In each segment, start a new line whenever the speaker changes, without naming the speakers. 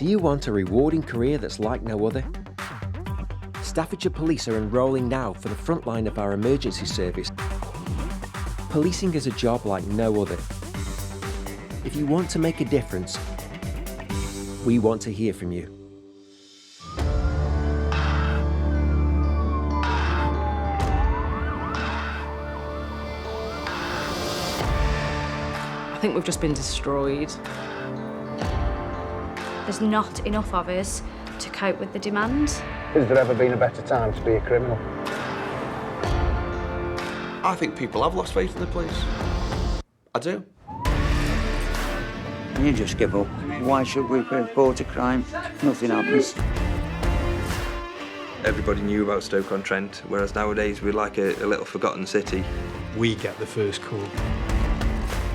Do you want a rewarding career that's like no other? Staffordshire Police are enrolling now for the frontline of our emergency service. Policing is a job like no other. If you want to make a difference, we want to hear from you.
I think we've just been destroyed.
There's not enough of us to cope with the demand.
Has there ever been a better time to be a criminal?
I think people have lost faith in the police. I do.
You just give up. Why should we report a crime? Nothing happens.
Everybody knew about Stoke-on-Trent, whereas nowadays we're like a little forgotten city.
We get the first call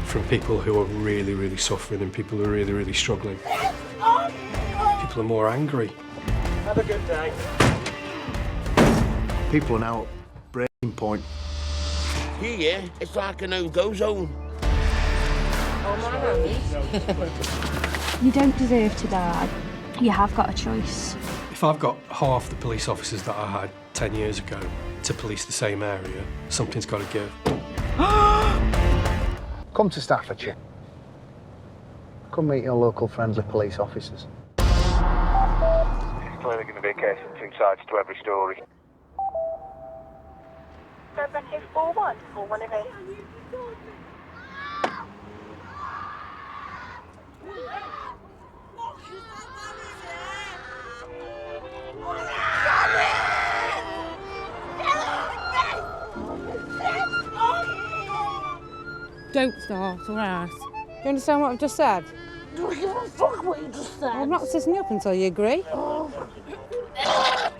from people who are really, really suffering and people who are really, really struggling. People are more angry.
Have a good day. People are now at breaking point.
Here, it's like a no-go zone.
You don't deserve to die. You have got a choice.
If I've got half the police officers that I had 10 years ago to police the same area, something's got to give.
Come to Staffordshire. Come meet your local friendly police officers.
It's clearly going to be a case of two sides to every story.
Banijay 41 or 108.
Don't start, all right? Do you understand what I've just said?
Don't give a fuck what you just said.
I'm not sitting up until you agree.
Oh.
Are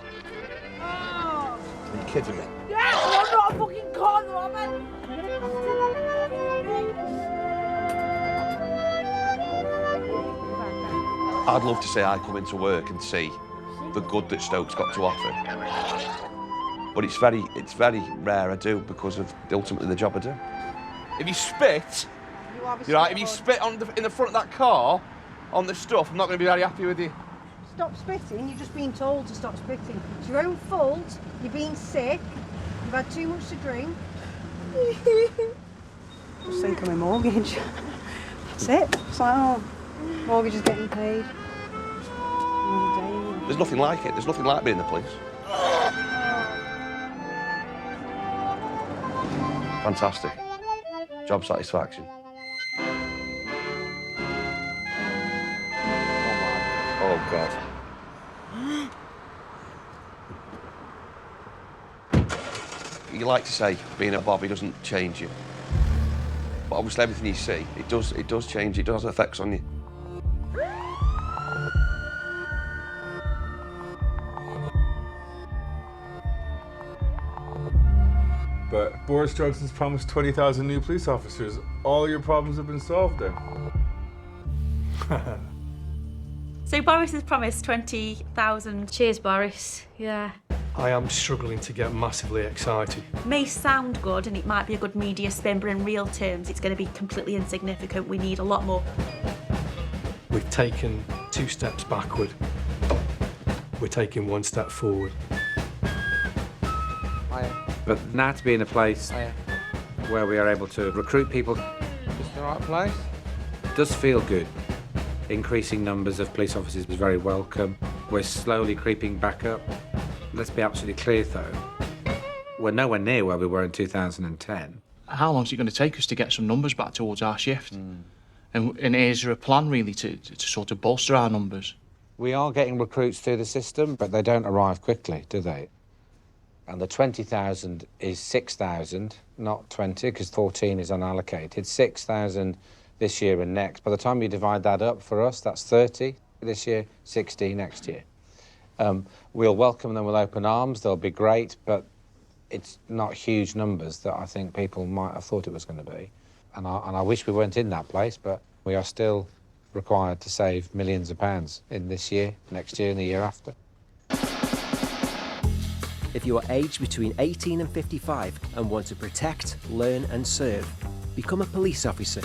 you kidding me?
Yes, I'm not a fucking con woman.
I'd love to say I come into work and see the good that Stoke's got to offer. But it's very rare I do because of ultimately the job I do.
If you spit, you're right, if you spit in the front of that car on the stuff, I'm not going to be very happy with you.
Stop spitting. You're just being told to stop spitting. It's your own fault. You're being sick. You've had too much to drink. Just think of my mortgage. That's it. It's like, oh, mortgage is getting paid.
There's nothing like it. There's nothing like being in the police. Fantastic. Job satisfaction. Oh, God. You like to say being a bobby doesn't change you. But obviously everything you see, it does change, it does have effects on you.
But Boris Johnson's promised 20,000 new police officers. All your problems have been solved there.
So Boris has promised 20,000.
Cheers, Boris. Yeah.
I am struggling to get massively excited.
May sound good and it might be a good media spin, but in real terms it's going to be completely insignificant. We need a lot more.
We've taken 2 steps backward. We're taking 1 step forward.
But now to be in a place where we are able to recruit people,
Just the right place.
it does feel good. Increasing numbers of police officers is very welcome. We're slowly creeping back up. Let's be absolutely clear, though. We're nowhere near where we were in 2010.
How long is it going to take us to get some numbers back towards our shift? And is there a plan, really, to sort of bolster our numbers?
We are getting recruits through the system, but they don't arrive quickly, do they? And the 20,000 is 6,000, not 20, because 14 is unallocated. 6,000 this year and next. By the time you divide that up for us, that's 30 this year, 60 next year. We'll welcome them with open arms. They'll be great, but it's not huge numbers that I think people might have thought it was going to be. And I wish we weren't in that place, but we are still required to save millions of pounds in this year, next year and the year after.
If you are aged between 18 and 55 and want to protect, learn and serve, become a police officer.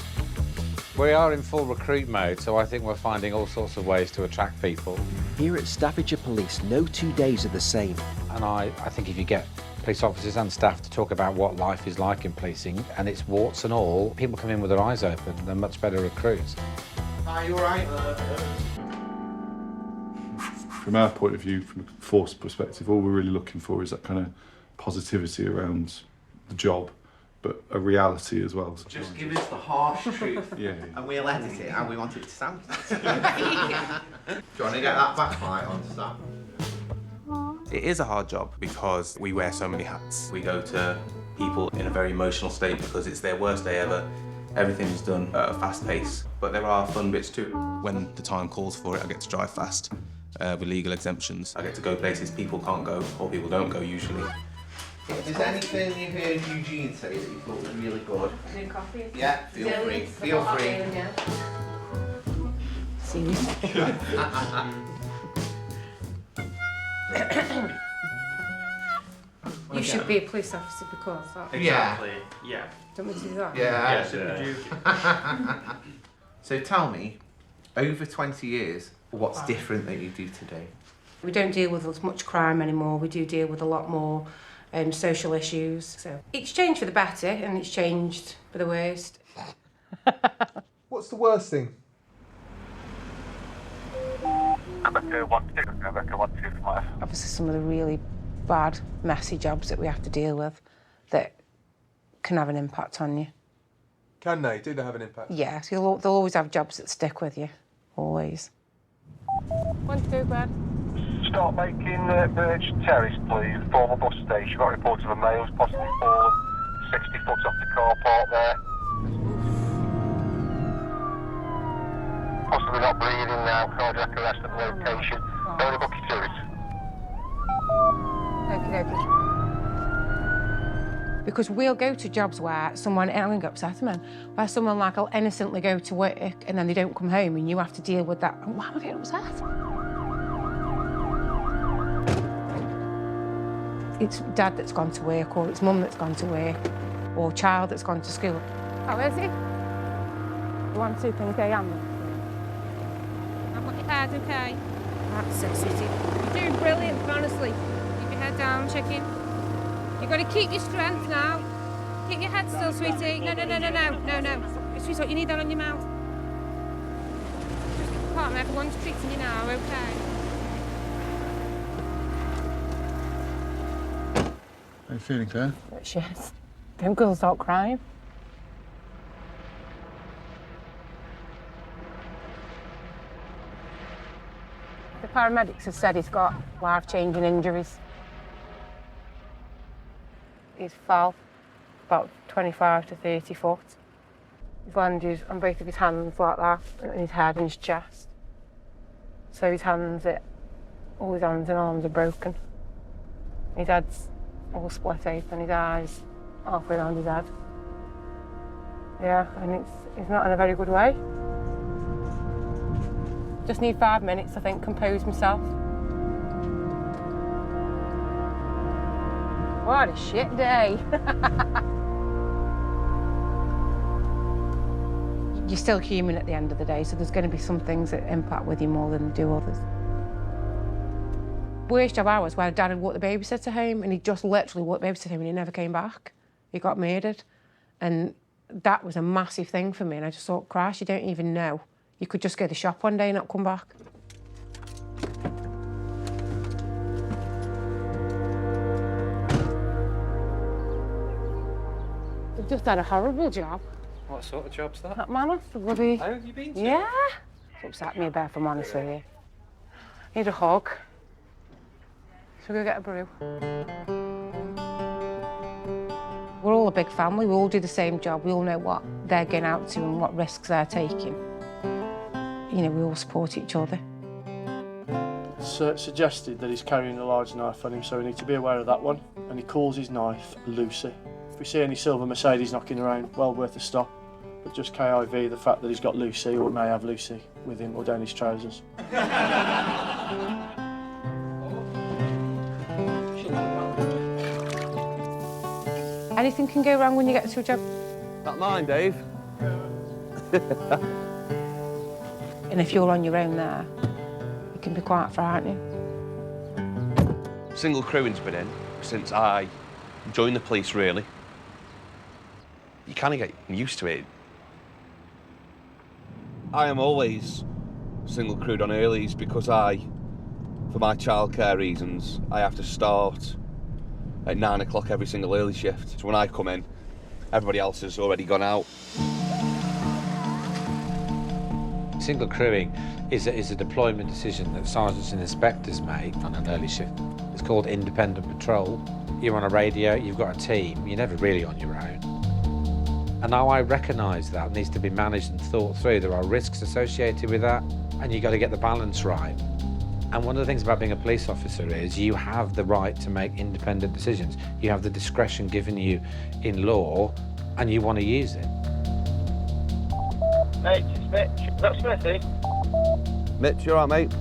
We are in full recruit mode, so I think we're finding all sorts of ways to attract people.
Here at Staffordshire Police, no 2 days are the same.
And I think if you get police officers and staff to talk about what life is like in policing, and it's warts and all, people come in with their eyes open. They're much better recruits.
Are you all right?
From our point of view, from a force perspective, all we're really looking for is that kind of positivity around the job, but a reality as well.
Just give us the harsh truth.
Yeah.
And we'll edit it how we want it to sound. Do you want to get that backlight on staff?
It is a hard job because we wear so many hats. We go to people in a very emotional state because it's their worst day ever. Everything's done at a fast pace, but there are fun bits too. When the time calls for it, I get to drive fast with legal exemptions. I get to go places people can't go, or people don't go usually.
If there's anything you heard Eugene say that you thought was really good,
New coffee?
yeah, feel free. Feel free.
You should be a police officer because that.
Exactly.
Yeah.
Don't we do that?
Yeah. So tell me, over 20 years, what's different that you do today?
We don't deal with as much crime anymore. We do deal with a lot more social issues. So it's changed for the better and it's changed for the worst.
What's the worst thing?
Obviously some of the really bad, messy jobs that we have to deal with that can have an impact on you.
Can they? Do they have an impact?
Yeah, so they'll always have jobs that stick with you. Always. 1 to 2, Brad.
Start making Birch Terrace, please. Former bus station. Got a report of a male who's possibly fallen 60 foot off the car park there. Possibly not breathing now. Cardiac arrest at the location. Only book you to it.
Okay. Because we'll go to jobs where someone, I'm going to get upset, man, where someone like will innocently go to work and then they don't come home and you have to deal with that. Why am I getting upset? It's dad that's gone to work, or it's mum that's gone to work, or child that's gone to school. Oh, is he? 1, 2, can you say I've got your head, okay? That's it, sweetie. You're doing brilliant, honestly. Keep your head down, chicken. You've got to keep your strength now. Keep your head still, sweetie. No. Sweetheart, you need that on your mouth. Partner, everyone's treating you now, okay?
How are you feeling, Claire?
Shit. Them girls start crying. The paramedics have said he's got life-changing injuries. He's fell about 25 to 30 foot. He's landed on both of his hands like that, and his head and his chest. So his hands, all his hands and arms are broken. His head's all split open, his eyes halfway around his head. Yeah, and it's not in a very good way. Just need 5 minutes, I think, compose myself. What a shit day. You're still human at the end of the day, so there's going to be some things that impact with you more than they do others. Worst job I was where Dad had walked the babysitter home, and he just literally walked the babysitter home and he never came back. He got murdered. And that was a massive thing for me, and I just thought, Christ, you don't even know. You could just go to the shop one day and not come back. They've just had a horrible job.
What sort of job's that?
That man, the bloody...
Oh, have you been to?
Yeah. It's upset me a bit, if I'm honest with you. Need a hug. Shall we go get a brew? We're all a big family. We all do the same job. We all know what they're getting out to and what risks they're taking. You know, we all support each other.
It's suggested that he's carrying a large knife on him, so we need to be aware of that one. And he calls his knife Lucy. If we see any silver Mercedes knocking around, well worth a stop. But just KIV the fact that he's got Lucy, or may have Lucy, with him or down his trousers.
Anything can go wrong when you get to a job.
That mine, Dave?
And if you're on your own there, it can be quite frightening.
Single crewing's been in since I joined the police, really. You kind of get used to it. I am always single crewed on earlies because for my childcare reasons, I have to start at 9 o'clock every single early shift. So when I come in, everybody else has already gone out.
Single crewing is a deployment decision that sergeants and inspectors make on an early shift. It's called independent patrol. You're on a radio, you've got a team, you're never really on your own. And now I recognise that needs to be managed and thought through. There are risks associated with that, and you've got to get the balance right. And one of the things about being a police officer is you have the right to make independent decisions. You have the discretion given you in law, and you want to use it.
Mate, it's Mitch. Is that Smithy?
Mitch, you all right, mate?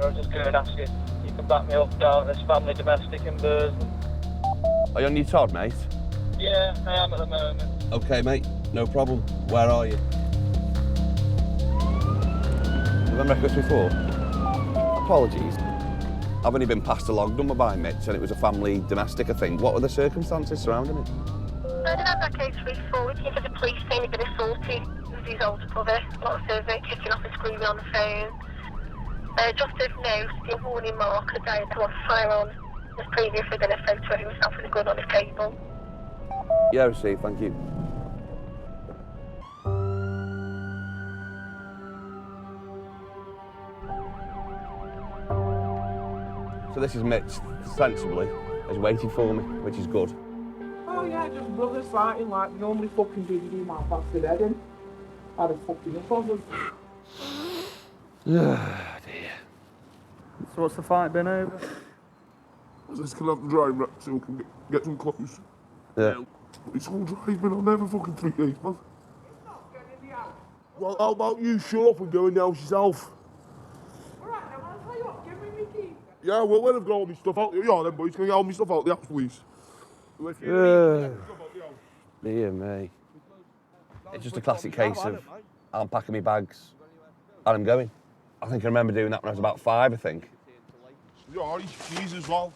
I was just going to ask you. You can back me up down at this family domestic in Burslem.
Are you on your Todd, mate?
Yeah, I am at the moment.
OK, mate, no problem. Where are you? Have you been records before? Apologies. I've only been passed a log number by Mitch and it was a family domestic, I think. What were the circumstances surrounding it?
I did have that case before. He came to the police saying he'd been assaulted with his older brother. Lots of kicking off and screaming on the phone. Just of note, the warning mark the day to a firearm. There's previously been a photo of himself with a gun on his table.
Yeah, received, thank you. So this is Mitch, sensibly, has waited for me, which is good.
Oh yeah, just brothers fighting like normally fucking do. You do my bastard head in. I'd have fucking up on them.
Dear.
So what's the fight been over?
Let's get off the drive rack so we can get some clothes.
Yeah.
It's all driving on there for fucking 3 days, man. Well, how about you shut up and go in the house yourself?
Alright, now I'll tell you what, give me my keys.
Yeah, well, let him get all my stuff out. Yeah, then boys, can you get all my stuff out the house, please?
Dear me. It's just a classic case of I'm packing my bags and I'm going. I think I remember doing that when I was about 5, I think.
Yeah, he's keys as well.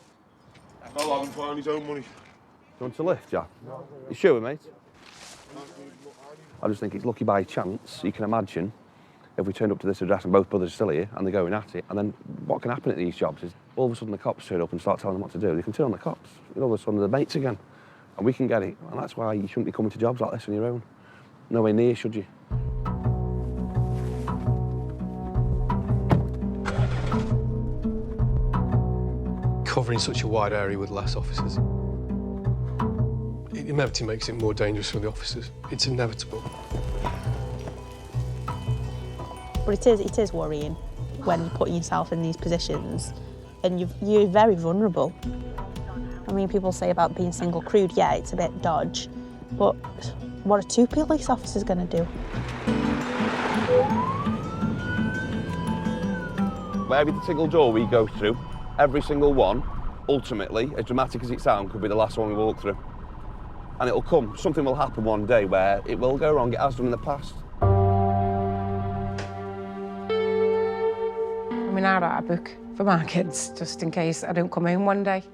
I'll have him put on his own money.
Do you want to lift, Jack? You sure, mate? I just think it's lucky by chance. You can imagine if we turned up to this address and both brothers are still here and they're going at it, and then what can happen at these jobs is all of a sudden the cops turn up and start telling them what to do. They can turn on the cops, and all of a sudden they're mates again, and we can get it. And that's why you shouldn't be coming to jobs like this on your own. Nowhere near, should you?
Covering such a wide area with less officers, it inevitably makes it more dangerous for the officers. It's inevitable.
But it is worrying when you're putting yourself in these positions and you're very vulnerable. I mean, people say about being single crewed, yeah, it's a bit dodge, but what are 2 police officers going to do?
Where every single door we go through, every single one, ultimately, as dramatic as it sounds, could be the last one we walk through. And it'll come, something will happen one day where it will go wrong, it has done in the past.
I mean, I write a book for my kids, just in case I don't come home one day.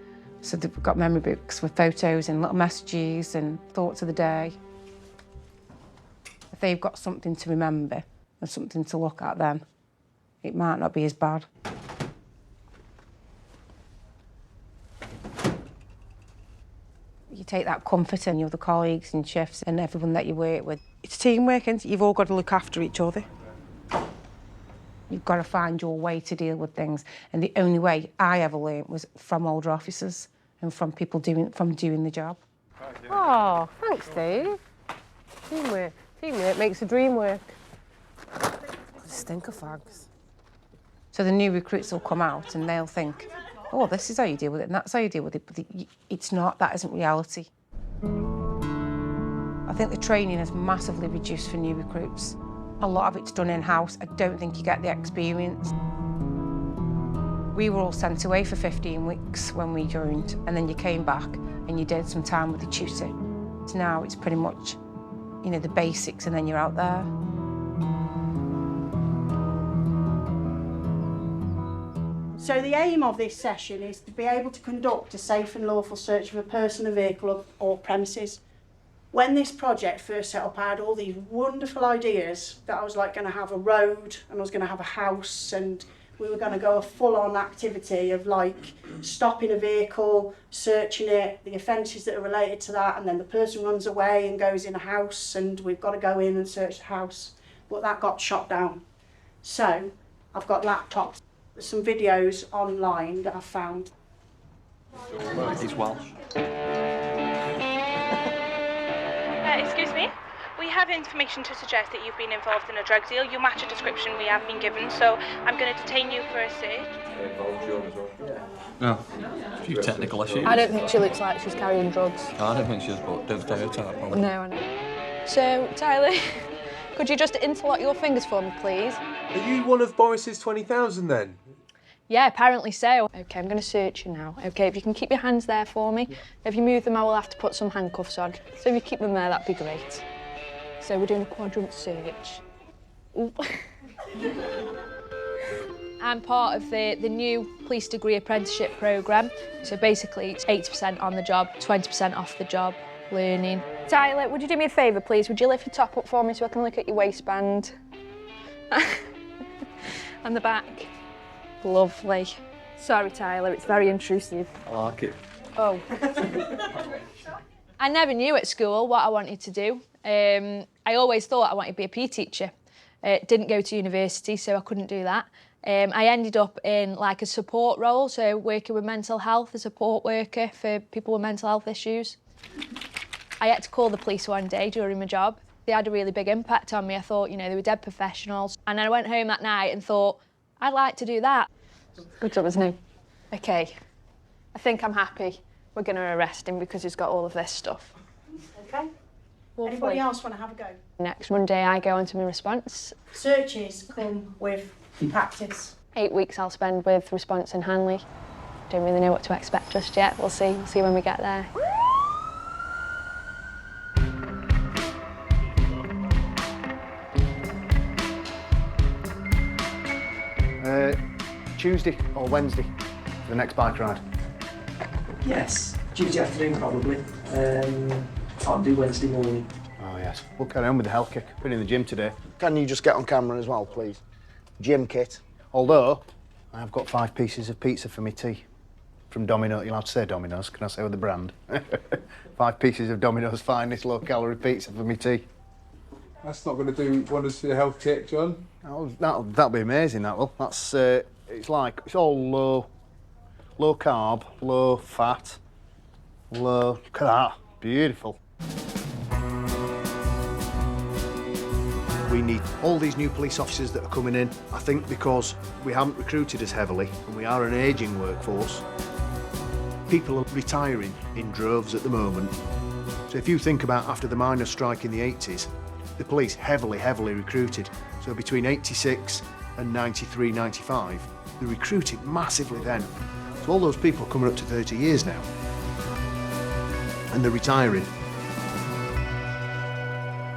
So they've got memory books with photos and little messages and thoughts of the day. If they've got something to remember and something to look at then, it might not be as bad. You take that comfort in your other colleagues and shifts and everyone that you work with. It's teamwork, and you've all got to look after each other. You've got to find your way to deal with things. And the only way I ever learned was from older officers and from people doing the job. Oh, thanks, Dave. Teamwork. Teamwork makes the dream work. Stink of fags. So the new recruits will come out and they'll think, oh, this is how you deal with it and that's how you deal with it. But it's not, that isn't reality. I think the training has massively reduced for new recruits. A lot of it's done in-house. I don't think you get the experience. We were all sent away for 15 weeks when we joined, and then you came back and you did some time with the tutor. So now it's pretty much, you know, the basics and then you're out there.
So the aim of this session is to be able to conduct a safe and lawful search of a person, a vehicle or premises. When this project first set up, I had all these wonderful ideas that I was like going to have a road and I was going to have a house and we were going to go a full-on activity of like stopping a vehicle, searching it, the offences that are related to that, and then the person runs away and goes in a house and we've got to go in and search the house. But that got shot down. So I've got laptops. There's some videos online that I've found.
He's Welsh.
Excuse me? We have information to suggest that you've been involved in a drug deal. You match a description we have been given, so I'm going to detain you for a search.
No. A few technical issues.
I don't think she looks like she's carrying drugs.
I don't think she is, but don't stereotype her.
No, I know. So, Tyler, could you just interlock your fingers for me, please?
Are you one of Boris's 20,000 then?
Yeah, apparently so. OK, I'm going to search you now. OK, if you can keep your hands there for me. If you move them, I will have to put some handcuffs on. So if you keep them there, that'd be great. So we're doing a quadrant search. I'm part of the new police degree apprenticeship programme. So basically, it's 80% on the job, 20% off the job, learning. Tyler, would you do me a favour, please? Would you lift your top up for me so I can look at your waistband? And the back. Lovely. Sorry, Tyler, it's very intrusive.
I like it.
Oh. I never knew at school what I wanted to do. I always thought I wanted to be a PE teacher. Didn't go to university, so I couldn't do that. I ended up in like a support role, so working with mental health, a support worker for people with mental health issues. I had to call the police one day during my job. They had a really big impact on me. I thought, you know, they were dead professionals. And then I went home that night and thought, I'd like to do that. Good job, isn't it? OK, I think I'm happy. We're going to arrest him because he's got all of this stuff.
OK. Anybody else want to have a go?
Next Monday, I go on to my response.
Searches come with practice.
8 weeks I'll spend with response and Hanley. Don't really know what to expect just yet. We'll see when we get there.
Tuesday or Wednesday for the next bike ride?
Yes, Tuesday afternoon probably. Can't do Wednesday morning.
Oh yes, we'll carry on with the health kick. Been in the gym today. Can you just get on camera as well, please? Gym kit. Although, I've got 5 pieces of pizza for me tea. From Domino's. You'll have to say Domino's, can I say with the brand? 5 pieces of Domino's finest low-calorie pizza for me tea.
That's not going to do wonders for your health kick, John.
That'll be amazing, that will. That's, it's all low carb, low fat, look at that, beautiful. We need all these new police officers that are coming in, I think because we haven't recruited as heavily and we are an ageing workforce. People are retiring in droves at the moment. So if you think about after the miners' strike in the 80s, the police heavily recruited. So between 86 and 93, 95, they recruited massively then. So all those people are coming up to 30 years now. And they're retiring.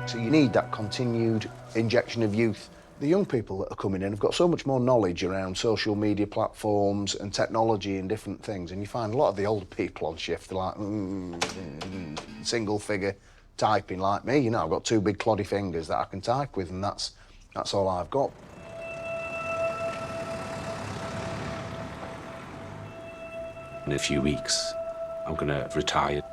So you need that continued injection of youth. The young people that are coming in have got so much more knowledge around social media platforms and technology and different things, and you find a lot of the older people on shift, they're like, single figure typing like me. You know, I've got 2 big cloddy fingers that I can type with, and that's all I've got.
In a few weeks, I'm going to retire.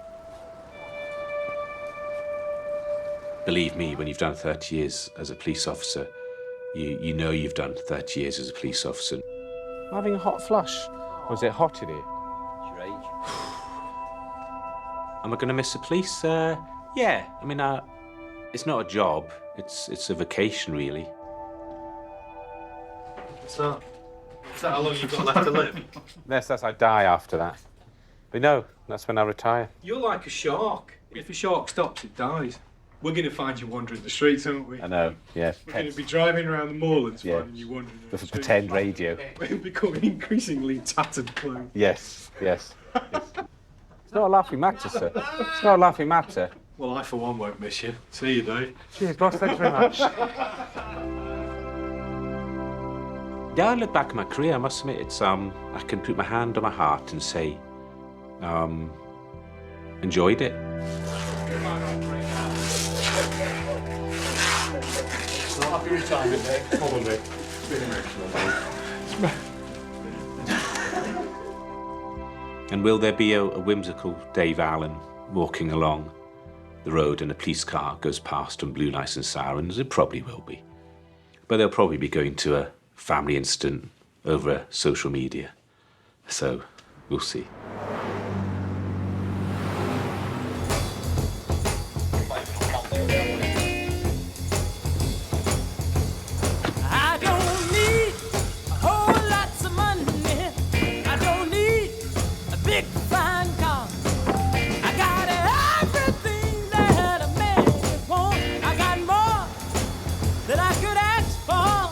Believe me, when you've done 30 years as a police officer, you know you've done 30 years as a police officer. I'm having a hot flush. Was it hot in here?
It's your age.
Am I going to miss the police? Yeah. I mean, it's not a job. It's a vacation, really.
Is that how long you've got left to live?
Yes, that's I die after that. But no, that's when I retire.
You're like a shark. If a shark stops, it dies. We're going to find you wandering the streets, aren't we?
I know, yeah.
We're going to be driving around the moorlands finding you wandering the
With a
streets.
pretend radio.
We're becoming increasingly tattered clothes.
Yes. It's not a laughing matter, sir. It's not a laughing matter.
Well, I, for one, won't miss you. See you, Dave.
Cheers, boss. Thanks very much.
Yeah, I look back at my career, I must admit, it's, I can put my hand on my heart and say, enjoyed it.
So happy retirement, mate. Hold on, mate. It's been emotional, mate.
And will there be a whimsical Dave Allen walking along the road and a police car goes past on blue lights and sirens? It probably will be. But they'll probably be going to a family incident over social media. So, we'll see.
I don't need a whole lots of money. I don't need a big fine car. I got everything that a man would want. I got more than I could ask for.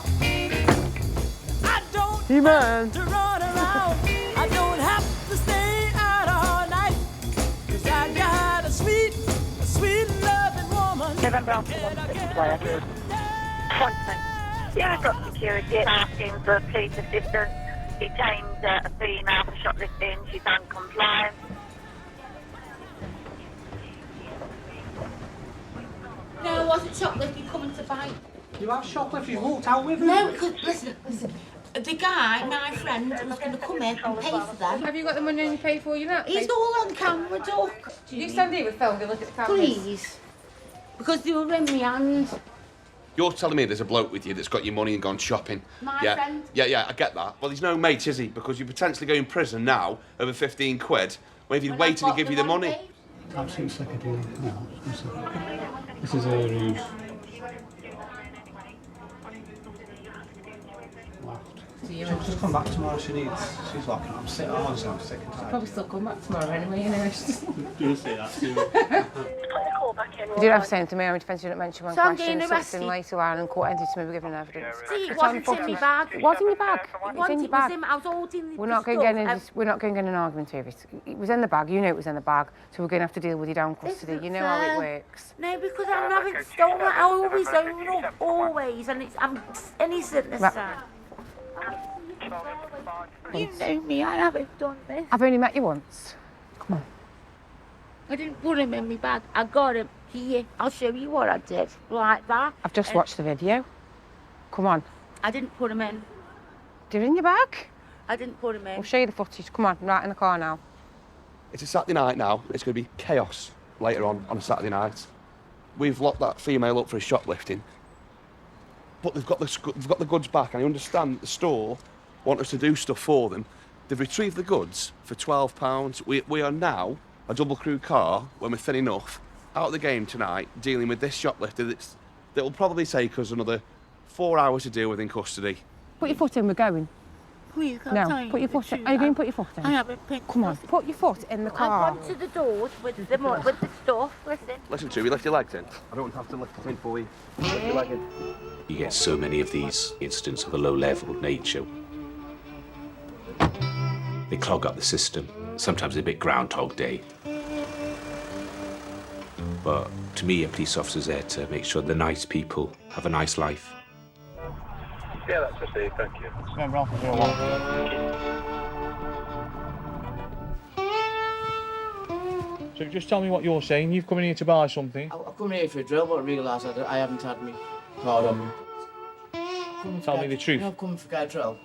I don't have to run around. I don't have to stay out all night. 'Cause I got a sweet loving woman.
Yeah, I've got security asking for a police assistant. Detained a female for shoplifting. She's uncompliant.
No, I wasn't shoplifting, coming to buy.
You are shoplifting, you walked out with him?
No, because, listen. The guy, my friend, was going to come in and pay for them.
Have you got the money and you pay for you now?
He's all on camera, Duck.
You stand here with film, look at the cameras.
Please. Because they were in my hand.
You're telling me there's a bloke with you that's got your money and gone shopping?
My
yeah.
friend.
Yeah, I get that. Well, he's no mate, is he? Because you potentially go in prison now over 15 quid. Well, if he'd waited to give you the money.
Absolute secretary. No, this is her who's
She'll
just come back tomorrow. She's like, I'm sick. I'm sick and
She'll probably still come back tomorrow anyway, you know.
You'll say that too.
You don't have to say anything to me, I'm defence you don't mention one
So I'm
question,
getting
so it's in
arrested.
later on and court entity to me giving evidence.
See, it
It's on
wasn't in
footage.
my bag.
It was in your bag.
It
It's in
wasn't,
your
it was
bag.
in, I was holding
We're not going to get into we're not going to get in an argument over it. It was in the bag, you know it was in the bag, so we're going to have to deal with you down custody. You know how it works.
No, because I'm having stolen. I always own up, always, and I'm innocent this
Right.
time. You know me, I haven't done this.
I've only met you once. Come on.
I didn't put him in my bag. I got him here. I'll show you what I did. Like that.
I've just
And
watched the video. Come on.
I didn't put him in.
They're in your bag?
I didn't put him in.
We'll show you the footage. Come on, right in the car now.
It's a Saturday night now. It's going to be chaos later on a Saturday night. We've locked that female up for a shoplifting. But they've got the goods back, and I understand that the store want us to do stuff for them. They've retrieved the goods for £12. We are now a double crew car, when we're thin enough, out of the game tonight, dealing with this shoplifter that will probably take us another 4 hours to deal with in custody.
Put your foot in, we're going.
Please, I'm
No,
telling
put your
the
foot in.
truth.
Are you going to put your foot in?
I haven't picked.
Come on, put your foot in the car.
I've gone to the doors with the stuff. Listen.
Listen to me, lift your legs in. I don't have to lift it in for you. Lift your leg in.
You get so many of these incidents of a low-level nature. They clog up the system. Sometimes a bit Groundhog Day. But to me, a police officer's there to make sure the nice people have a nice life.
Yeah, that's received, thank you.
Remember, Alpha 01. So just tell me what you're saying. You've come in here to buy something.
I've come here for a drill, but I realised I haven't had my card on me.
Tell me the truth.
I've come for a drill,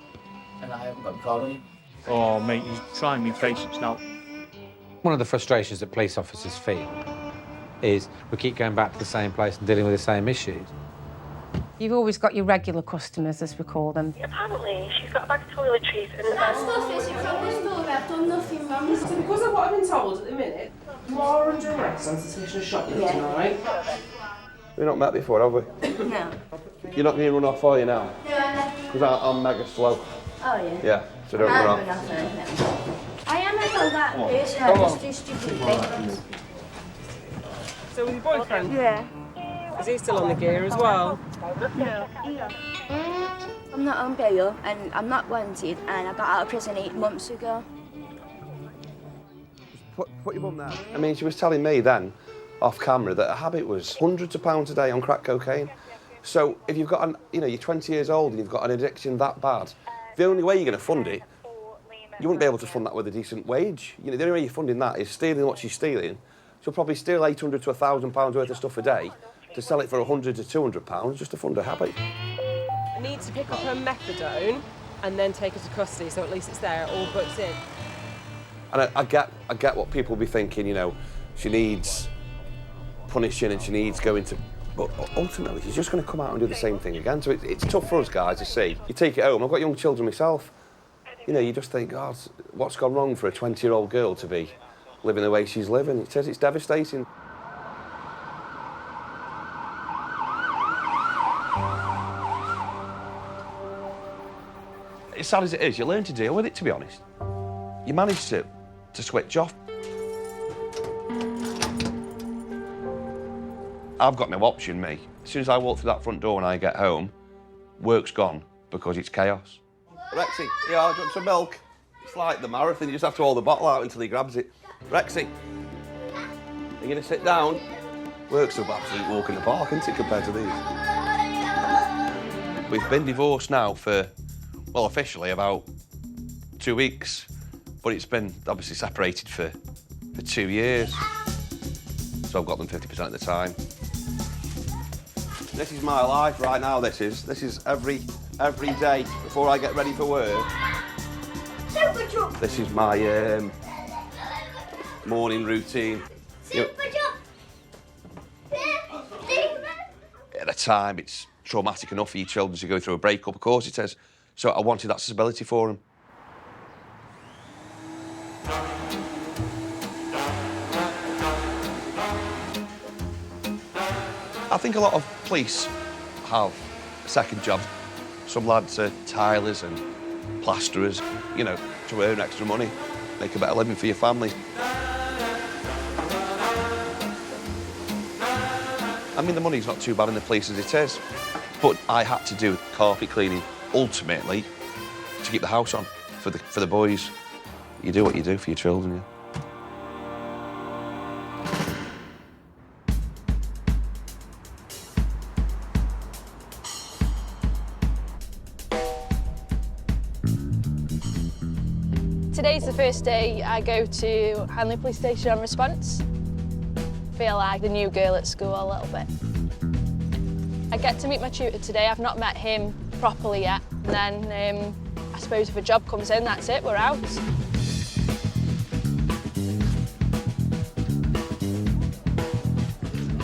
and I haven't got my card on me.
Oh, mate, you're trying me patience now.
One of the frustrations that police officers feel is we keep going back to the same place and dealing with the same issues.
You've always got your regular customers, as we call them.
Apparently, she's got a bag of toiletries and
That stuff isn't from the store. I've done nothing wrong.
So because of what I've been told at the minute, you are under arrest on suspicion of shoplifting, all right?
We've not met before, have we?
No.
You're not going to run off, are you, now?
No,
Because I'm mega slow.
Oh, yeah.
Yeah, so don't run off.
I am a go that person. I just do stupid things.
So with your boyfriend?
Yeah.
Is he still on the gear as well?
No. I'm not on bail and I'm not wanted and I got out of prison 8 months ago.
Put your mum there. I mean, she was telling me then, off camera, that her habit was hundreds of pounds a day on crack cocaine. So if you've got you're 20 years old and you've got an addiction that bad, the only way you're going to fund it, you wouldn't be able to fund that with a decent wage. The only way you're funding that is stealing what she's stealing. She'll probably steal £800 to £1,000 worth of stuff a day to sell it for £100 to £200 just to fund her habit.
I need to pick up her methadone and then take her to custody, so at least it's there, all booked in.
And I get what people will be thinking, she needs punishing and she needs going to... But ultimately, she's just going to come out and do the same thing again. So it's tough for us guys to see. You take it home. I've got young children myself. You just think, God, what's gone wrong for a 20-year-old girl to be living the way she's living? It says it's devastating. As sad as it is, you learn to deal with it, to be honest. You manage to switch off. I've got no option, me. As soon as I walk through that front door and I get home, work's gone because it's chaos. Rexy, do you want some milk? It's like the marathon, you just have to hold the bottle out until he grabs it. Rexy, you're going to sit down? Work's an absolute walk in the park, isn't it, compared to these? We've been divorced now for, well, officially about 2 weeks, but it's been obviously separated for 2 years. So I've got them 50% of the time. This is my life right now, this is every day before I get ready for work. This is my morning routine. At a time, it's traumatic enough for your children to go through a breakup, of course it is. So I wanted that stability for them. I think a lot of police have second jobs. Some lads are tilers and plasterers, to earn extra money, make a better living for your family. I mean, the money's not too bad in the police as it is, but I had to do carpet cleaning, ultimately, to keep the house on for the boys. You do what you do for your children, yeah.
Today's the first day I go to Hanley Police Station on response. Feel like the new girl at school a little bit. I get to meet my tutor today. I've not met him properly yet. And then I suppose if a job comes in, that's it, we're out.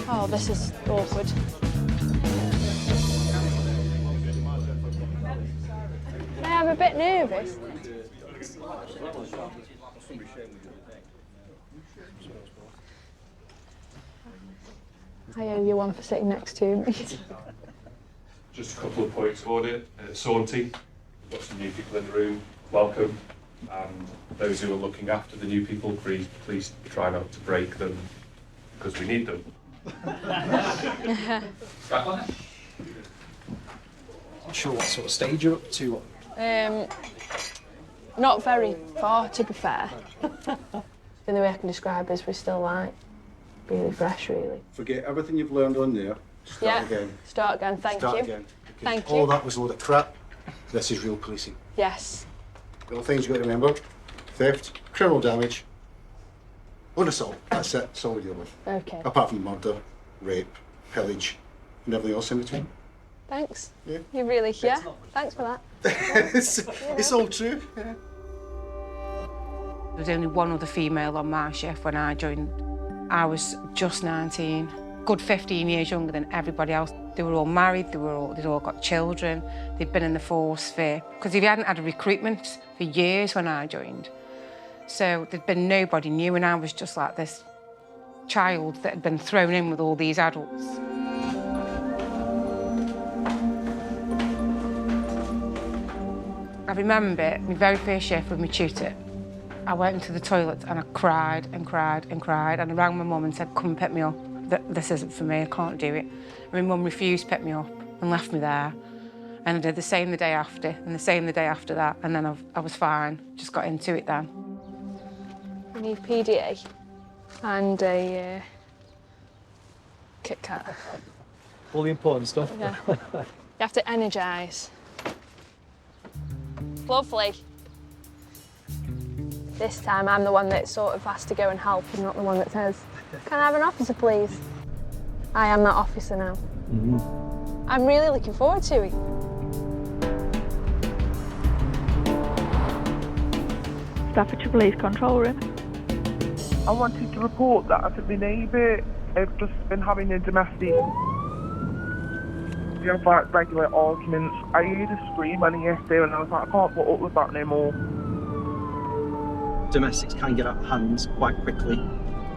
Oh, this is awkward. I'm a bit nervous. I owe you one for sitting next to me.
Just a couple of points of order. Saunty, we've got some new people in the room, welcome. And those who are looking after the new people, please try not to break them, because we need them.
Not sure what sort of stage you're up to.
Not very far, to be fair. The only way I can describe is we're still like really fresh, really.
Forget everything you've learned on there. Start again.
Start again, thank you.
Start again.
Thank you.
All that was a load of crap. This is real policing.
Yes.
The things you've got to remember: theft, criminal damage, unassault. That's it. That's all we deal with.
Okay.
Apart from murder, rape, pillage, and everything else in between.
Thanks.
Yeah.
You really, yeah. Thanks for that.
It's all true. Yeah.
There was only one other female on my shift when I joined. I was just 19, good 15 years younger than everybody else. They were all married, they'd all got children, they'd been in the force because we hadn't had a recruitment for years when I joined. So there'd been nobody new, and I was just like this child that had been thrown in with all these adults. I remember my very first shift with my tutor. I went into the toilet and I cried and cried and cried, and I rang my mum and said, come and pick me up. This isn't for me, I can't do it. And my mum refused to pick me up and left me there. And I did the same the day after, and the same the day after that, and then I was fine, just got into it then.
We need PDA and a Kit Kat.
All the important stuff.
Yeah. You have to energise. Lovely. This time I'm the one that sort of has to go and help and not the one that says, "Can I have an officer, please?" I am that officer now. I'm really looking forward to it.
Staffordshire Police control room.
I wanted to report that I said my neighbour had just been having a domestic. We have like regular arguments. I heard a scream on yesterday and I was like, I can't put up with that no more.
Domestics can get out of hand quite quickly.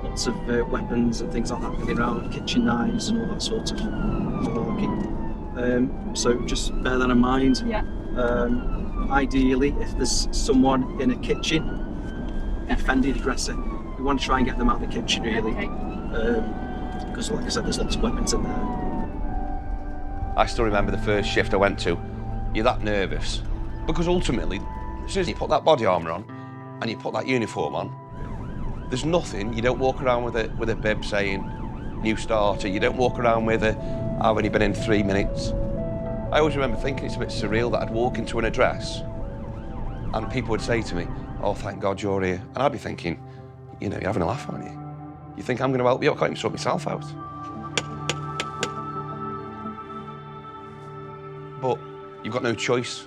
Lots of weapons and things like that going around, kitchen knives and all that sort of malarkey. So just bear that in mind.
Yeah.
Ideally, if there's someone in a kitchen, an offended aggressor, we want to try and get them out of the kitchen really. Because like I said, there's lots of weapons in there.
I still remember the first shift I went to. You're that nervous. Because ultimately, as soon as you put that body armour on and you put that uniform on, there's nothing. You don't walk around with a bib saying, new starter. You don't walk around with a, I've only been in 3 minutes. I always remember thinking it's a bit surreal that I'd walk into an address and people would say to me, oh, thank God you're here. And I'd be thinking, you know, you're having a laugh, aren't you? You think I'm going to help you? I can't even sort myself out. But you've got no choice.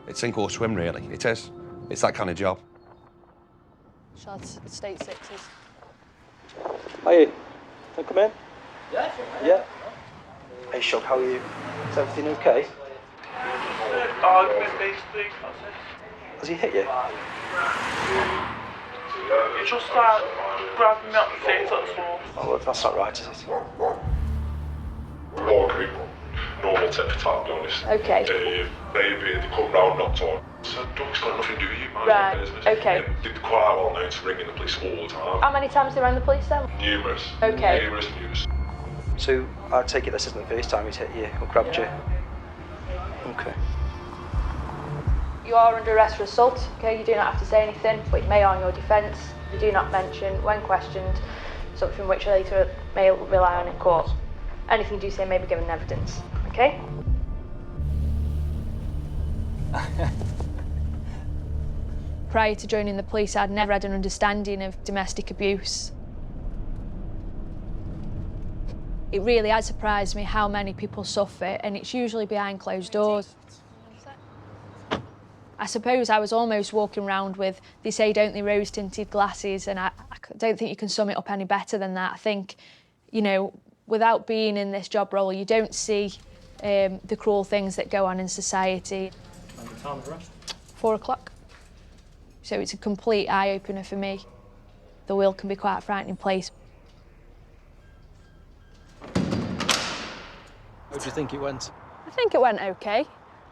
It's sink or swim, really. It is. It's that kind of job.
Shall I state sixes?
Hiya. Can I come in?
Yeah.
Yeah. Hey, Shug, how are you? Is everything okay?
Argument basically.
Has he hit you?
He just like grabbed me up the face, that's all.
Oh, well, that's not right, is it?
Normal tip for tat, to be honest.
Okay.
Maybe they come round, knocked on. So, dog's got nothing to do with you, man.
Right, okay.
They're quite well known to ringing the police all the time.
How many times they rang the police then?
Numerous.
Okay.
Numerous.
So, I take it this isn't the first time he's hit you or grabbed you? Okay.
You are under arrest for assault, okay? You do not have to say anything, but it may on your defence. You do not mention, when questioned, something which a later may rely on in court. Anything you do say may be given evidence, okay? Prior to joining the police, I'd never had an understanding of domestic abuse. It really has surprised me how many people suffer, and it's usually behind closed doors. I suppose I was almost walking around with, they say, don't they, rose-tinted glasses, and I don't think you can sum it up any better than that. I think, you know, without being in this job role, you don't see the cruel things that go on in society.
And the time of arrest?
4 o'clock. So it's a complete eye-opener for me. The world can be quite a frightening place.
How do you think it went?
I think it went okay.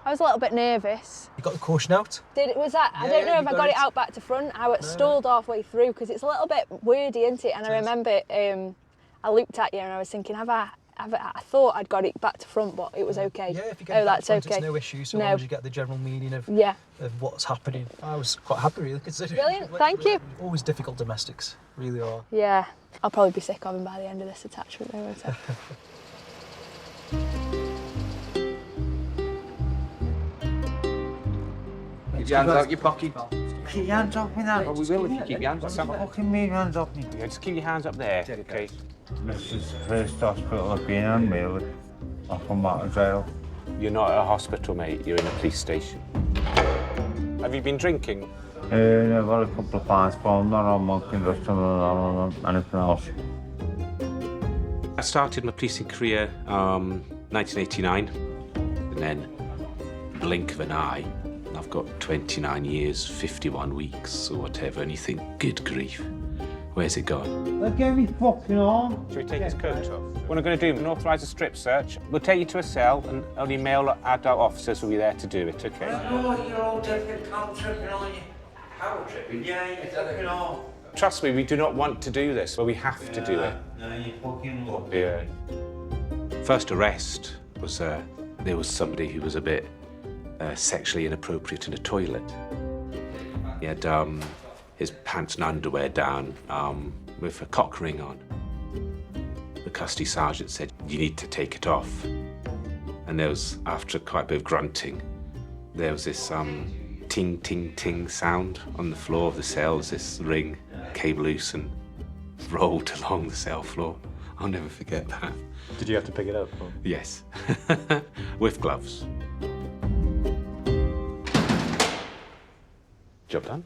I was a little bit nervous.
You got the caution out?
Was that? I don't know if I got it out back to front. I was stalled halfway through because it's a little bit wordy, isn't it? And I remember I looked at you and I was thinking, I thought I'd got it back to front, but it was okay.
Yeah, if you get it back to front,
okay.
it's no issue, so long as you get the general meaning of what's happening. I was quite happy, really, considering.
Brilliant, thank you.
Always difficult domestics, really are.
Yeah, I'll probably be sick of him by the end of this attachment, though, won't I?
Keep your hands out your pocket.
Keep your hands off me now.
Well, we will if you keep your hands up.
Fucking me, hands off me.
Yeah, just keep your hands up there, okay?
This is the first hospital I've been in, really. I've come out of jail.
You're not at a hospital, mate. You're in a police station. Have you been drinking?
I've had a couple of pints, but I'm not on monkey dust or anything else.
I started my policing career 1989, and then blink of an eye, and I've got 29 years, 51 weeks, or whatever, and you think, good grief, where's it gone?
They gave me fucking on.
Should we take his coat off? What I'm going to do, an authorised strip search. We'll take you to a cell, and only male adult officers will be there to do it, okay?
Oh, you're all different, I'm tripping on you. How tripping? Yeah, you're tripping on.
Trust me, we do not want to do this, but we have to do it.
No, you fucking look.
Yeah. First arrest was there was somebody who was a bit sexually inappropriate in a toilet. He had his pants and underwear down with a cock ring on. The custody sergeant said, you need to take it off. And there was, after quite a bit of grunting, there was this ting, ting, ting sound on the floor of the cell. This ring came loose and rolled along the cell floor. I'll never forget that.
Did you have to pick it up? Or?
Yes, with gloves. Job done.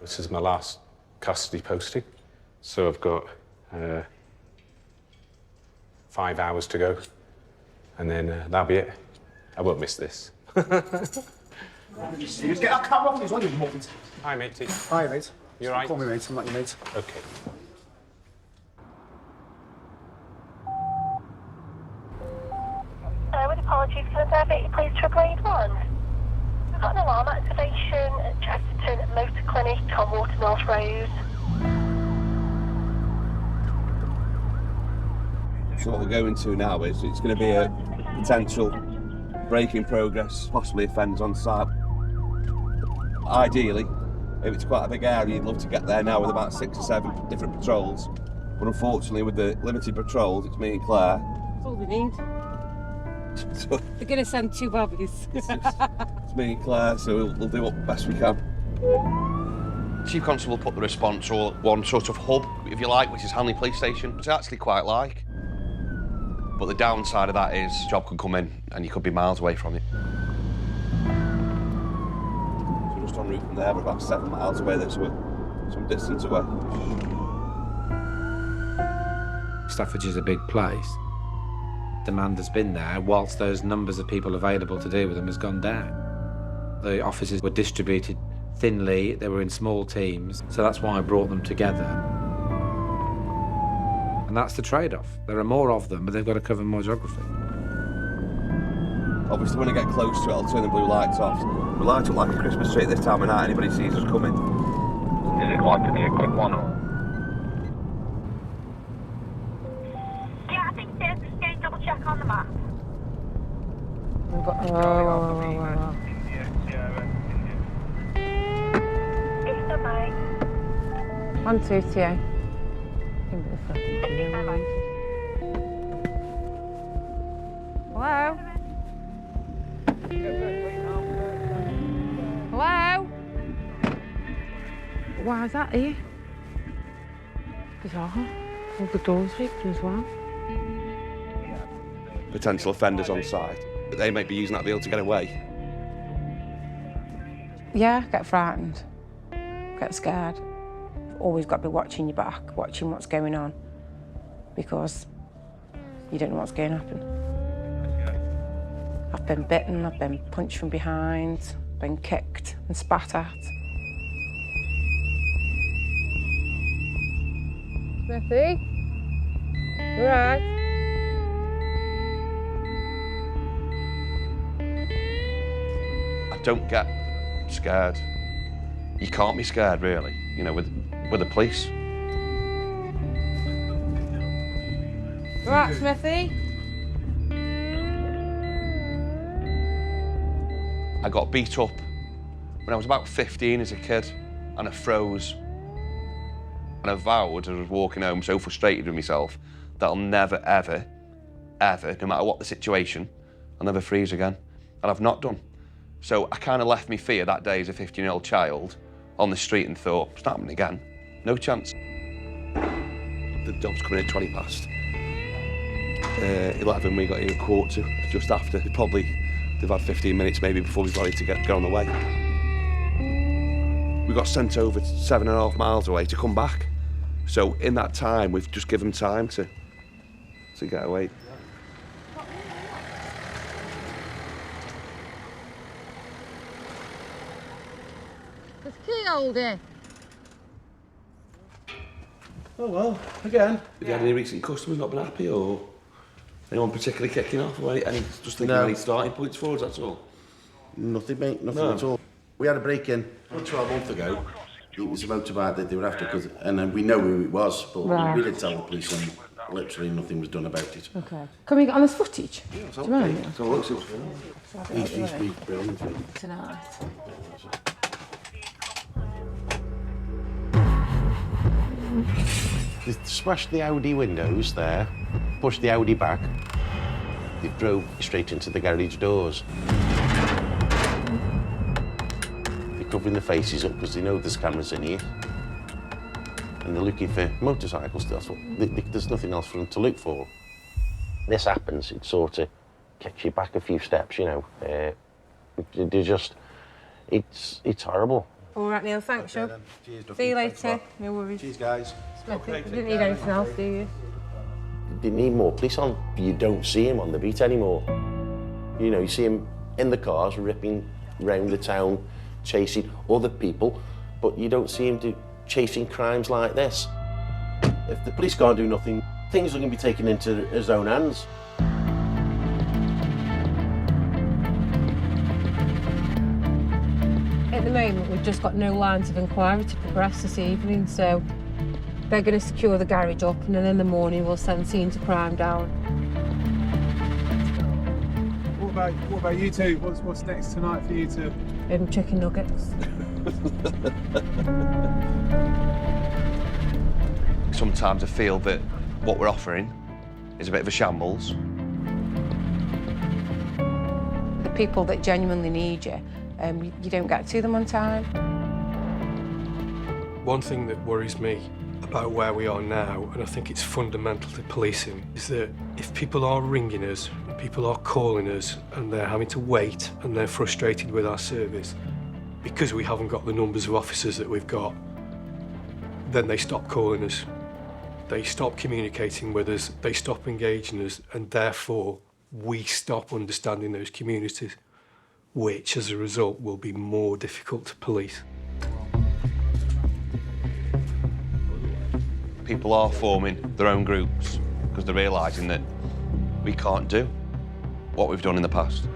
This is my last custody posting, so I've got 5 hours to go, and then that'll be it. I won't miss this.
Just get that camera off his one, you muppet.
Hi, matey.
Hi, mate.
You all right?
Call me mate, I'm not your mate.
Okay.
With apologies, can I divert you please to a grade 1? We've got an alarm activation at Chesterton Motor Clinic on Watermills Road.
So what we're going to now is it's going to be a potential break in progress, possibly offenders on site. Ideally, if it's quite a big area, you'd love to get there now with about 6 or 7 different patrols. But unfortunately, with the limited patrols, it's me and Claire.
That's all we need.
So
They're going to send 2 bobbies.
it's me and Claire, so we'll do what best we can. Chief Constable put the response all at one sort of hub, if you like, which is Hanley Police Station, which I actually quite like. But the downside of that is the job could come in and you could be miles away from it. So just en route from there, we're about 7 miles away, so we're some distance away.
Staffordshire's a big place. Demand has been there, whilst those numbers of people available to deal with them has gone down. The officers were distributed thinly, they were in small teams, so that's why I brought them together. And that's the trade-off. There are more of them, but they've got to cover more geography.
Obviously, when I get close to it, I'll turn the blue lights off. We light up like a Christmas tree at this time of night. Anybody sees us coming.
Is it likely to be a quick one or?
Yeah, I think so. Just go double check on the map.
We've got...
It's the mate.
1, 2, 3. Hello? Hello? Why is that here? Bizarre. All the doors open as well.
Potential offenders on site. But they might be using that to be able to get away.
Yeah, get frightened. Get scared. Always got to be watching your back, watching what's going on, because you don't know what's going to happen. I've been bitten, I've been punched from behind, been kicked and spat at. Smithy? You right?
I don't get scared. You can't be scared, really, you know, with the police.
You right, Smithy?
I got beat up when I was about 15 as a kid, and I froze. And I vowed as I was walking home, so frustrated with myself, that I'll never, ever, ever, no matter what the situation, I'll never freeze again. And I've not done. So I kind of left me fear that day as a 15-year-old child on the street and thought, it's not happening again. No chance. The job's coming at 20 past. 11, we got here at 1:15, just after. They've had 15 minutes maybe before we've got ready to get on the way. We got sent over 7.5 miles away to come back. So in that time, we've just given time to get away.
There's a key holder.
Oh well, again. Have you had any recent customers not been happy, or anyone particularly kicking off, or any just thinking any starting points for us, that's all?
Nothing, mate, nothing at all. We had a break-in 12 months ago. It was a motorbike that they were after, and then we know who it was, but we didn't tell the police, and literally nothing was done about it.
Okay. Can we get on this footage?
Yeah,
do you mind?
So what's it?
He's brilliant.
Tonight.
They smashed the Audi windows there, pushed the Audi back. They drove straight into the garage doors. They're covering their faces up because they know there's cameras in here. And they're looking for motorcycles. There's nothing else for them to look for. This happens, it sort of kicks you back a few steps, you know. It's horrible.
All right, Neil, thanks, Sean.
Cheers,
See you later. No worries.
Cheers, guys.
You didn't need anything else, do you?
They need more police on. You don't see him on the beat anymore. You know, you see him in the cars, ripping round the town, chasing other people, but you don't see him chasing crimes like this. If the police can't do nothing, things are going to be taken into his own hands.
At the moment, we've just got no lines of inquiry to progress this evening, so they're going to secure the garage up, and then in the morning we'll send scenes of crime down.
What about you two? What's next tonight for you two?
Chicken nuggets.
Sometimes I feel that what we're offering is a bit of a shambles.
The people that genuinely need you, you don't get to them on time.
One thing that worries me about where we are now, and I think it's fundamental to policing, is that if people are ringing us, people are calling us, and they're having to wait, and they're frustrated with our service, because we haven't got the numbers of officers that we've got, then they stop calling us. They stop communicating with us, they stop engaging us, and therefore we stop understanding those communities, which as a result will be more difficult to police.
People are forming their own groups because they're realising that we can't do what we've done in the past.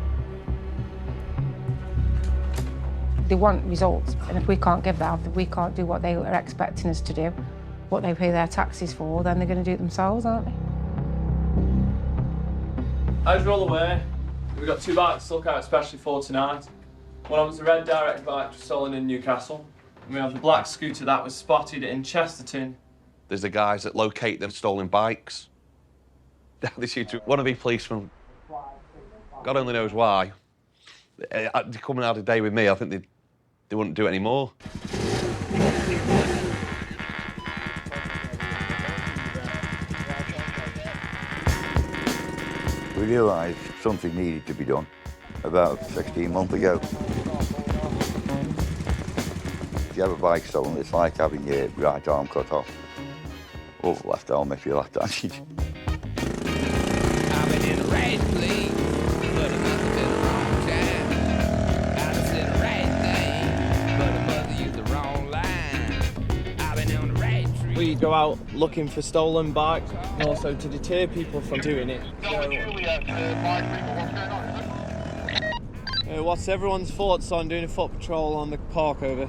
They want results, and if we can't give that, if we can't do what they are expecting us to do, what they pay their taxes for, then they're going to do it themselves, aren't they?
As you're all aware, we've got 2 bikes to look at especially for tonight. One of them's a red direct bike stolen in Newcastle, and we have the black scooter that was spotted in Chesterton.
There's the guys that locate the stolen bikes. They seem to want to be policemen. God only knows why. They're coming out a day with me, I think they wouldn't do it anymore.
We realised something needed to be done about 16 months ago. If you have a bike stolen, it's like having your right arm cut off. Or left arm if you're left-handed.
I've been in the right place, but it must have been the wrong time. I done said the right thing, but it must have used the wrong line. I've been on the right tree.
We go out looking for stolen bikes, and also to deter people from doing it. What's everyone's thoughts on doing a foot patrol on the park over?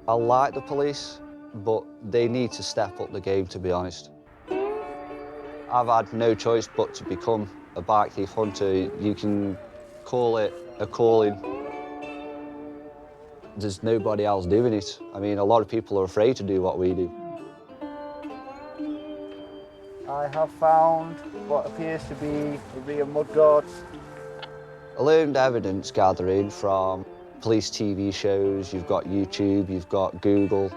I like the police, but they need to step up the game, to be honest. I've had no choice but to become a bike thief hunter. You can call it a calling. There's nobody else doing it. I mean, a lot of people are afraid to do what we do.
I have found what appears to be a rear mudguard.
I learned evidence gathering from police TV shows, you've got YouTube, you've got Google,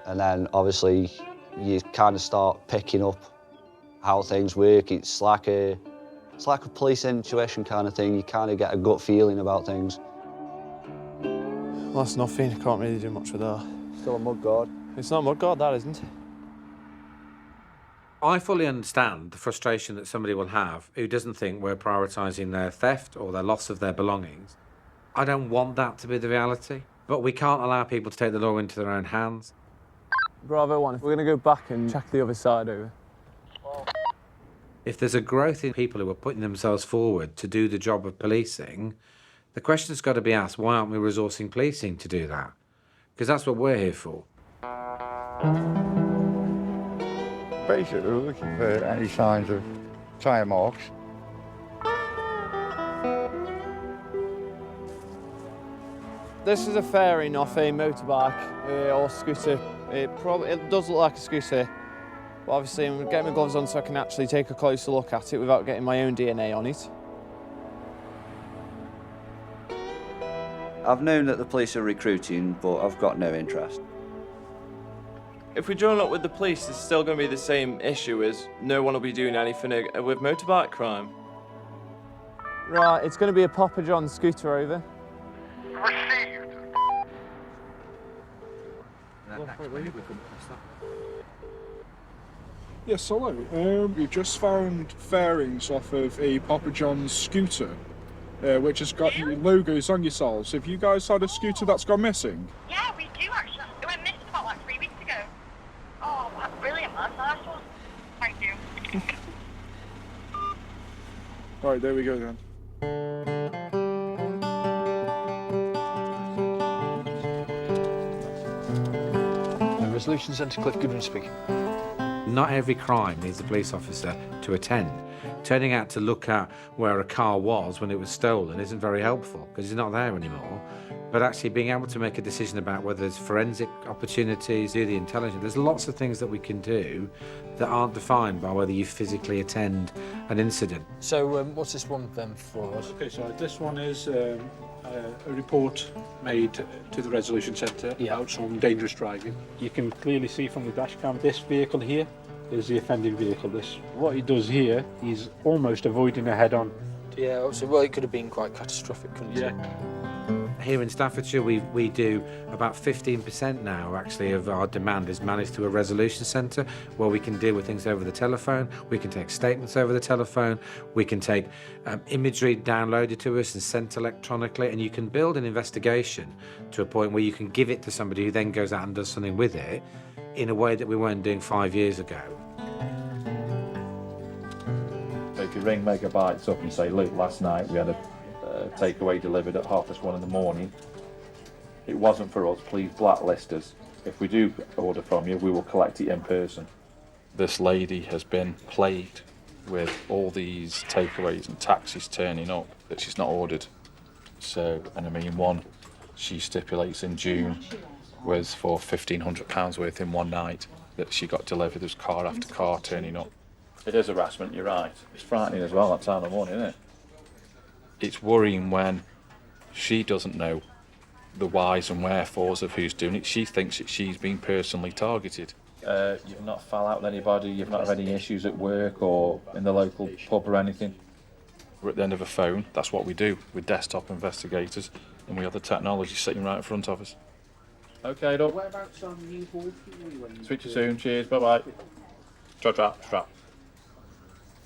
and then obviously you kind of start picking up how things work. It's like a police intuition kind of thing. You kind of get a gut feeling about things.
Well, that's nothing. Can't really do much with that.
Still a mudguard.
It's not a mudguard, that isn't.
I fully understand the frustration that somebody will have who doesn't think we're prioritising their theft or their loss of their belongings. I don't want that to be the reality, but we can't allow people to take the law into their own hands.
Bravo 1, if we're going to go back and check the other side over.
If there's a growth in people who are putting themselves forward to do the job of policing, the question's got to be asked, why aren't we resourcing policing to do that? Because that's what we're here for.
Basically, we're looking for any signs of tyre marks.
This is a fair enough a motorbike or scooter
It does look like a scooter, but obviously I'm getting my gloves on so I can actually take a closer look at it without getting my own DNA on it.
I've known that the police are recruiting, but I've got no interest.
If we join up with the police, it's still going to be the same issue as no one will be doing anything with motorbike crime. Right, it's going to be a Papa John scooter over.
Received.
Yes, hello. We've just found fairings off of a Papa John's scooter, which has got logos on yourselves. Have you guys had a scooter that's gone missing?
Yeah, we do actually. It went missing about like 3 weeks ago. Oh, that's brilliant, man. Nice one. Thank you.
Right, there we go then.
Resolution Centre, Cliff Goodwin speaking.
Not every crime needs a police officer to attend. Turning out to look at where a car was when it was stolen isn't very helpful because it's not there anymore. But actually being able to make a decision about whether there's forensic opportunities, do the intelligence, there's lots of things that we can do that aren't defined by whether you physically attend an incident.
So what's this one then for us?
Okay, so this one is a report made to the Resolution Centre about some dangerous driving. You can clearly see from the dash cam this vehicle here is the offending vehicle. What he does here, he's almost avoiding a head-on.
Yeah, so well, it could have been quite catastrophic, couldn't it?
Here in Staffordshire, we do about 15% now, actually, of our demand is managed through a resolution centre where we can deal with things over the telephone, we can take statements over the telephone, we can take imagery downloaded to us and sent electronically, and you can build an investigation to a point where you can give it to somebody who then goes out and does something with it in a way that we weren't doing 5 years ago.
So if you ring Megabytes up and say, look, last night we had a takeaway delivered at 1:30 in the morning. It wasn't for us, please blacklist us. If we do order from you, we will collect it in person. This lady has been plagued with all these takeaways and taxis turning up that she's not ordered. So, and I mean, one she stipulates in June was for £1,500 worth in one night that she got delivered. There's car after car turning up. It is harassment, you're right. It's frightening as well that time of morning, isn't it? It's worrying when she doesn't know the whys and wherefores of who's doing it. She thinks that she's been personally targeted. You've not fell out with anybody, you've not had any issues at work or in the local pub or anything? We're at the end of a phone, that's what we do. We're desktop investigators and we have the technology sitting right in front of us. Okay, Doc.
Whereabouts on New Hall?
Speak to you soon, cheers, bye-bye. Strap.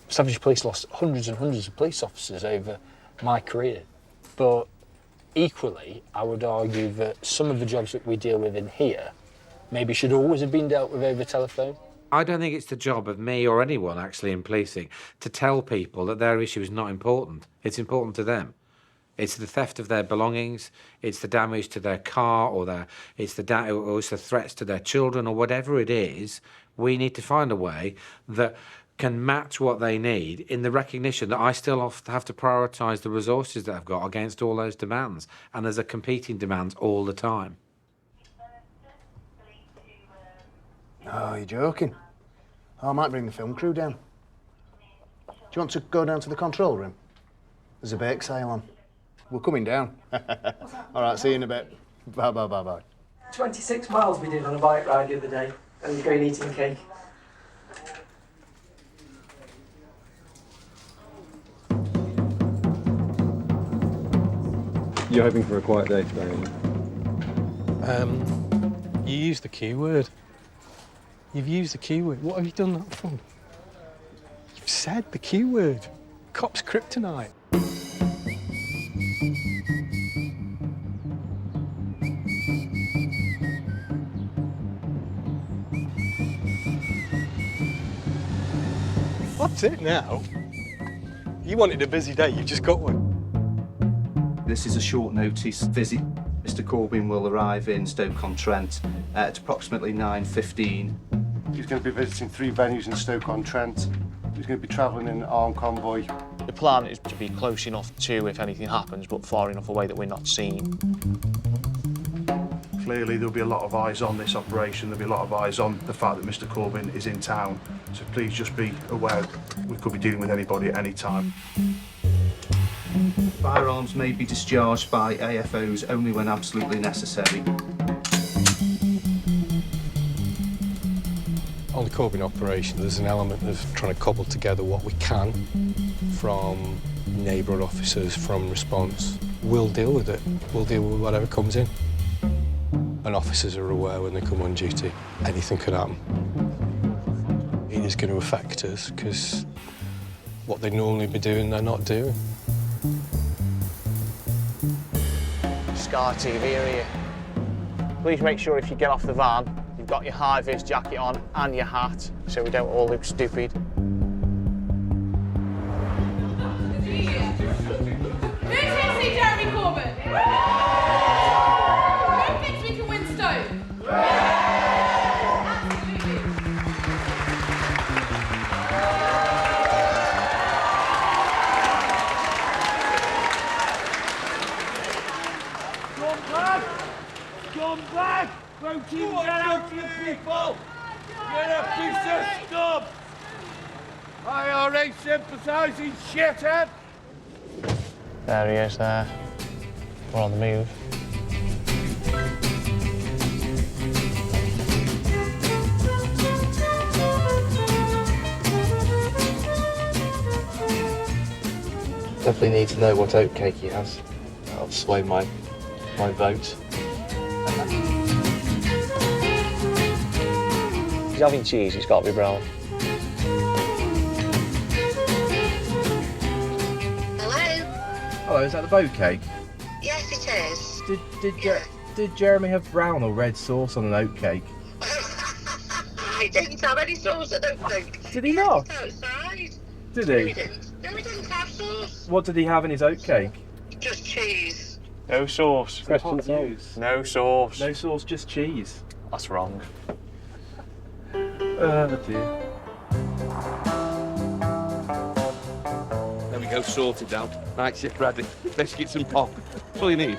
Staffordshire Police lost hundreds and hundreds of police officers over my career, but equally I would argue that some of the jobs that we deal with in here maybe should always have been dealt with over telephone.
I don't think it's the job of me or anyone actually in policing to tell people that their issue is not important. It's important to them. It's the theft of their belongings, it's the damage to their car, or it's the threats to their children, or whatever it is. We need to find a way that can match what they need in the recognition that I still have to prioritise the resources that I've got against all those demands, and there's a competing demands all the time.
Oh, you're joking. Oh, I might bring the film crew down. Do you want to go down to the control room? There's a bake sale on. We're coming down. All right, see you in a bit. Bye.
26 miles we did on a bike ride the other day, and you're going eating cake.
You're hoping for a quiet day today, aren't you?
You used the keyword. You've used the keyword. What have you done that for? You've said the keyword. Cop's kryptonite. What's it now? You wanted a busy day, you've just got one.
This is a short notice visit. Mr Corbyn will arrive in Stoke-on-Trent at approximately 9:15.
He's going to be visiting 3 venues in Stoke-on-Trent. He's going to be travelling in an armed convoy.
The plan is to be close enough to if anything happens, but far enough away that we're not seen.
Clearly there'll be a lot of eyes on this operation, there'll be a lot of eyes on the fact that Mr Corbyn is in town, so please just be aware we could be dealing with anybody at any time.
Firearms may be discharged by AFOs only when absolutely necessary.
On the Corbyn operation, there's an element of trying to cobble together what we can from neighbourhood officers, from response. We'll deal with it. We'll deal with whatever comes in. And officers are aware when they come on duty, anything could happen. It is going to affect us because what they normally be doing, they're not doing.
Sky TV are here. Please make sure if you get off the van, you've got your high-vis jacket on and your hat, so we don't all look stupid.
Who's here to see Jeremy Corbyn? Who thinks we can win Stoke? Absolutely.
Come back! Won't you get out to the people? You're a piece of scum! IRA sympathising shithead!
There he is there. We're on the move.
Definitely need to know what oatcake he has. That'll sway my vote.
He's having cheese, it's got to be brown.
Hello, is that the boat cake?
Yes, it is.
Did Jeremy have brown or red sauce on an oat cake?
He didn't have any sauce, I don't think.
Did he not?
Outside.
Did
No,
he?
he didn't. No, he didn't have sauce.
What did he have in his oat cake?
Just cheese.
No sauce.
Question news.
No sauce.
No sauce, just cheese.
That's wrong.
Oh dear.
There we go, sorted now. Night shift ready. Biscuits and pop. That's all you need.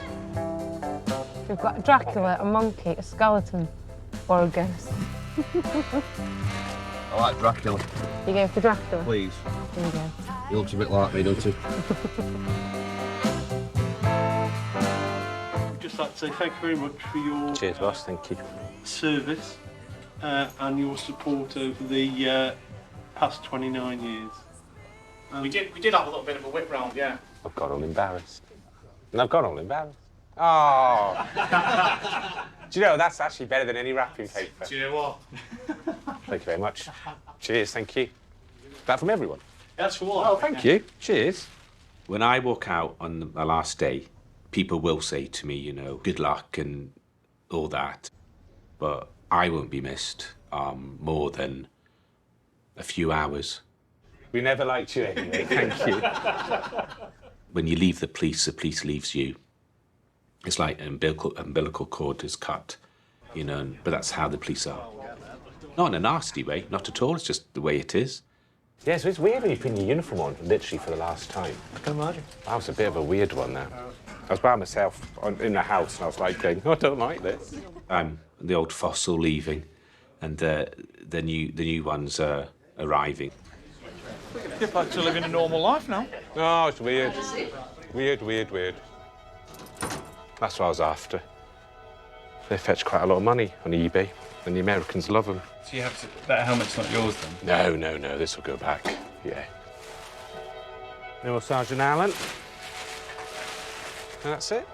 We've got a Dracula, a monkey, a skeleton, or a ghost.
I like Dracula.
You go for Dracula?
Please.
There you go.
He looks a bit like me, doesn't he?
We'd just like to say thank you very much for your
Cheers, boss. Thank you.
service and your support over the past 29 years.
We did have a little bit of a whip round, yeah.
I've got all embarrassed. And I've got all embarrassed. Oh. Do you know, that's actually better than any wrapping paper.
Do you know what?
Thank you very much. Cheers, thank you. That from everyone?
That's for all.
Oh, thank you. Cheers.
When I walk out on the last day, people will say to me, you know, good luck and all that. But I won't be missed more than a few hours.
We never liked you anyway, thank you.
When you leave the police leaves you. It's like an umbilical cord is cut, you know, but that's how the police are. Not in a nasty way, not at all, it's just the way it is.
Yeah, so it's weird when you put your uniform on, literally for the last time.
I can imagine.
That was a bit of a weird one, that. I was by myself in the house, and I was like, going, I don't like this.
The old fossil leaving, and the new ones are arriving.
Get back to living a normal life now.
Oh, it's weird. Weird. That's what I was after. They fetch quite a lot of money on eBay, and the Americans love them.
So you have to... That helmet's not yours, then?
No, this will go back, yeah. No more Sergeant Allen. And that's it.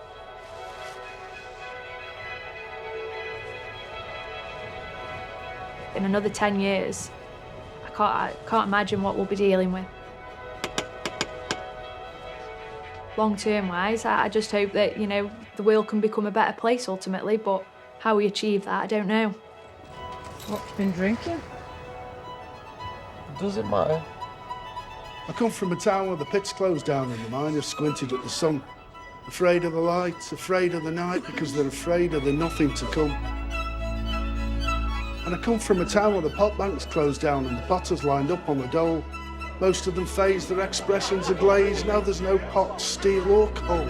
In another 10 years, I can't imagine what we'll be dealing with. Long-term wise, I just hope that, you know, the world can become a better place ultimately, but how we achieve that, I don't know.
What, you been drinking?
Does it matter?
I come from a town where the pit's closed down and the miners squinted at the sun. Afraid of the lights, afraid of the night because they're afraid of the nothing to come. And I come from a town where the pot banks closed down and the potters lined up on the dole. Most of them phased, their expressions are glazed, now there's no pot, steel or coal.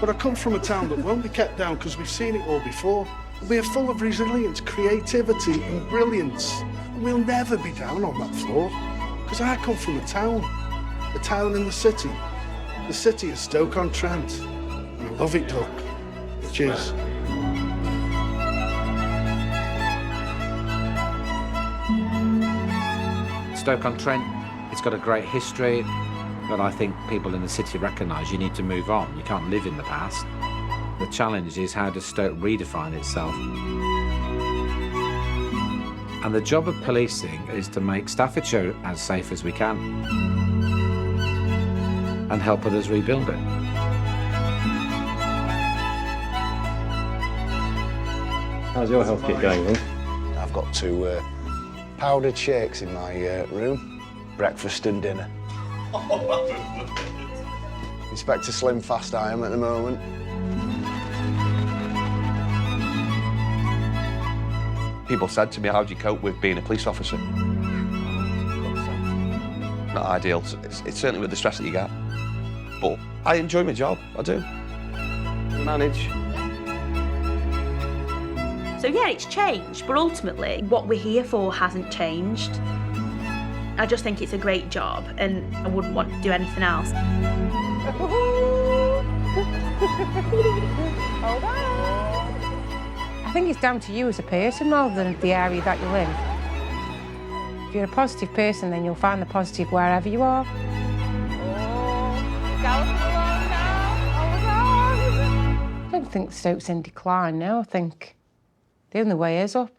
But I come from a town that won't be kept down because we've seen it all before. We are full of resilience, creativity and brilliance. And we'll never be down on that floor. Because I come from a town in the city. The city of Stoke-on-Trent. And I love it, Doug. Cheers.
Stoke-on-Trent, it's got a great history, but I think people in the city recognise you need to move on. You can't live in the past. The challenge is, how does Stoke redefine itself? And the job of policing is to make Staffordshire as safe as we can and help others rebuild it.
How's your health kit going, Will?
I've got 2 powdered shakes in my room, breakfast and dinner. Inspector Slim Fast I am at the moment.
People said to me, how do you cope with being a police officer? Not ideal. It's certainly with the stress that you get. But I enjoy my job, I do. Manage.
So yeah, it's changed, but ultimately what we're here for hasn't changed. I just think it's a great job and I wouldn't want to do anything else.
I think it's down to you as a person rather than the area that you live. If you're a positive person, then you'll find the positive wherever you are. I don't think Stoke's in decline now. I think the only way is up.